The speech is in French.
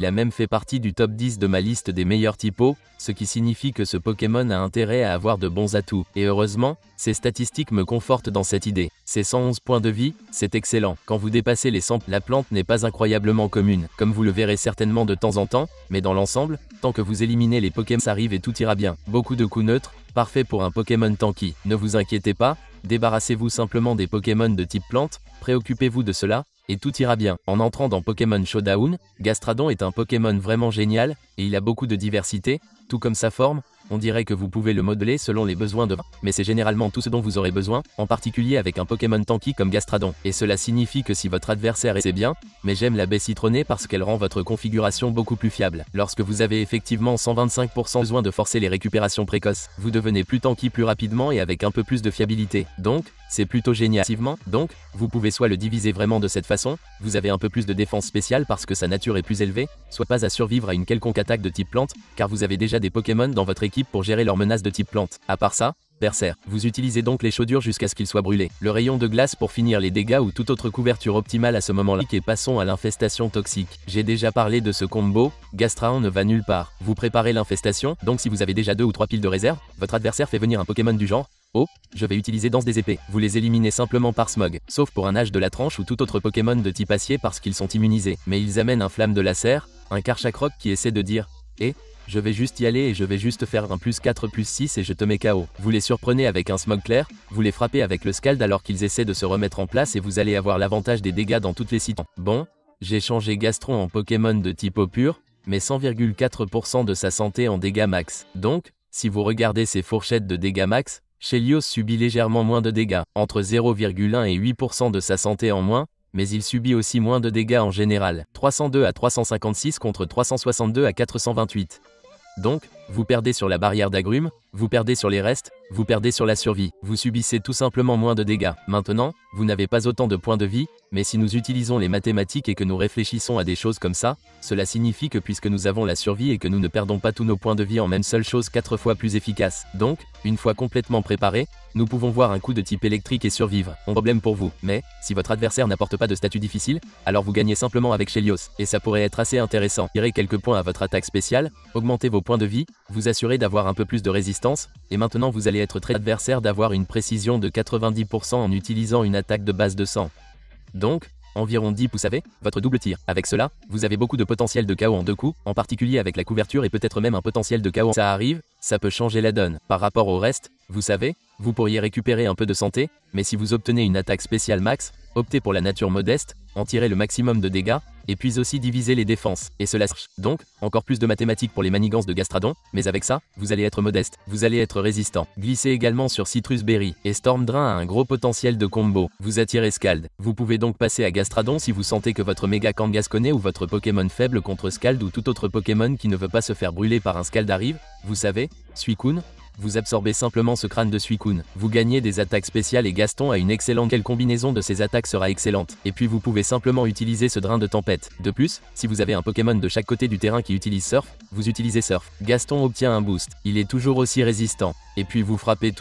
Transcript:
Il a même fait partie du top 10 de ma liste des meilleurs typos, ce qui signifie que ce Pokémon a intérêt à avoir de bons atouts. Et heureusement, ces statistiques me confortent dans cette idée. Ses 111 points de vie, c'est excellent. Quand vous dépassez les 100, la plante n'est pas incroyablement commune, comme vous le verrez certainement de temps en temps, mais dans l'ensemble, tant que vous éliminez les Pokémon, ça arrive et tout ira bien. Beaucoup de coups neutres, parfait pour un Pokémon tanky. Ne vous inquiétez pas, débarrassez-vous simplement des Pokémon de type plante, préoccupez-vous de cela, et tout ira bien. En entrant dans Pokémon Showdown, Gastradon est un Pokémon vraiment génial, et il a beaucoup de diversité, tout comme sa forme. On dirait que vous pouvez le modeler selon les besoins de... Mais c'est généralement tout ce dont vous aurez besoin, en particulier avec un Pokémon tanky comme Gastradon. Et cela signifie que si votre adversaire est bien, mais j'aime la baie citronnée parce qu'elle rend votre configuration beaucoup plus fiable. Lorsque vous avez effectivement 125% besoin de forcer les récupérations précoces, vous devenez plus tanky plus rapidement et avec un peu plus de fiabilité. Donc, c'est plutôt génial. Donc, vous pouvez soit le diviser vraiment de cette façon, vous avez un peu plus de défense spéciale parce que sa nature est plus élevée, soit pas à survivre à une quelconque attaque de type plante, car vous avez déjà des Pokémon dans votre équipe pour gérer leurs menaces de type plante. À part ça, Berserk. Vous utilisez donc les chaudures jusqu'à ce qu'ils soient brûlés. Le rayon de glace pour finir les dégâts ou toute autre couverture optimale à ce moment-là. Et passons à l'infestation toxique. J'ai déjà parlé de ce combo, Gastradon ne va nulle part. Vous préparez l'infestation, donc si vous avez déjà 2 ou 3 piles de réserve, votre adversaire fait venir un Pokémon du genre oh, je vais utiliser Danse des épées. Vous les éliminez simplement par smog, sauf pour un âge de la tranche ou tout autre Pokémon de type acier parce qu'ils sont immunisés. Mais ils amènent un flamme de laser, un Karchakroc qui essaie de dire je vais juste y aller et je vais juste faire un +4 +6 et je te mets KO. Vous les surprenez avec un smog clair, vous les frappez avec le Scald alors qu'ils essaient de se remettre en place et vous allez avoir l'avantage des dégâts dans toutes les situations. Bon, j'ai changé Gastron en Pokémon de type eau pure, mais 100,4% de sa santé en dégâts max. Donc, si vous regardez ses fourchettes de dégâts max, Chelios subit légèrement moins de dégâts, entre 0,1 et 8% de sa santé en moins, mais il subit aussi moins de dégâts en général, 302 à 356 contre 362 à 428. Donc, vous perdez sur la barrière d'agrumes, vous perdez sur les restes, vous perdez sur la survie, vous subissez tout simplement moins de dégâts. Maintenant, vous n'avez pas autant de points de vie, mais si nous utilisons les mathématiques et que nous réfléchissons à des choses comme ça, cela signifie que puisque nous avons la survie et que nous ne perdons pas tous nos points de vie en même seule chose 4 fois plus efficace. Donc, une fois complètement préparé, nous pouvons voir un coup de type électrique et survivre. Un problème pour vous, mais, si votre adversaire n'apporte pas de statut difficile, alors vous gagnez simplement avec Chelios, et ça pourrait être assez intéressant. Tirez quelques points à votre attaque spéciale, augmentez vos points de vie, vous assurez d'avoir un peu plus de résistance, et maintenant vous allez être très adversaire d'avoir une précision de 90% en utilisant une attaque de base de 100. Donc, environ 10 vous savez, votre double tir. Avec cela, vous avez beaucoup de potentiel de KO en 2 coups, en particulier avec la couverture et peut-être même un potentiel de KO. Ça arrive, ça peut changer la donne. Par rapport au reste, vous savez, vous pourriez récupérer un peu de santé, mais si vous obtenez une attaque spéciale max, optez pour la nature modeste, en tirez le maximum de dégâts, et puis aussi diviser les défenses. Et cela donc, encore plus de mathématiques pour les manigances de Gastradon, mais avec ça, vous allez être modeste, vous allez être résistant. Glissez également sur Citrus Berry, et Storm Drain a un gros potentiel de combo. Vous attirez Scald. Vous pouvez donc passer à Gastradon si vous sentez que votre méga Kangaskhan ou votre Pokémon faible contre Scald ou tout autre Pokémon qui ne veut pas se faire brûler par un Scald arrive, vous savez, Suicune. Vous absorbez simplement ce crâne de Suicune. Vous gagnez des attaques spéciales et Gaston a une excellente... Quelle combinaison de ces attaques sera excellente. Et puis vous pouvez simplement utiliser ce drain de tempête. De plus, si vous avez un Pokémon de chaque côté du terrain qui utilise Surf, vous utilisez Surf. Gaston obtient un boost. Il est toujours aussi résistant. Et puis vous frappez tout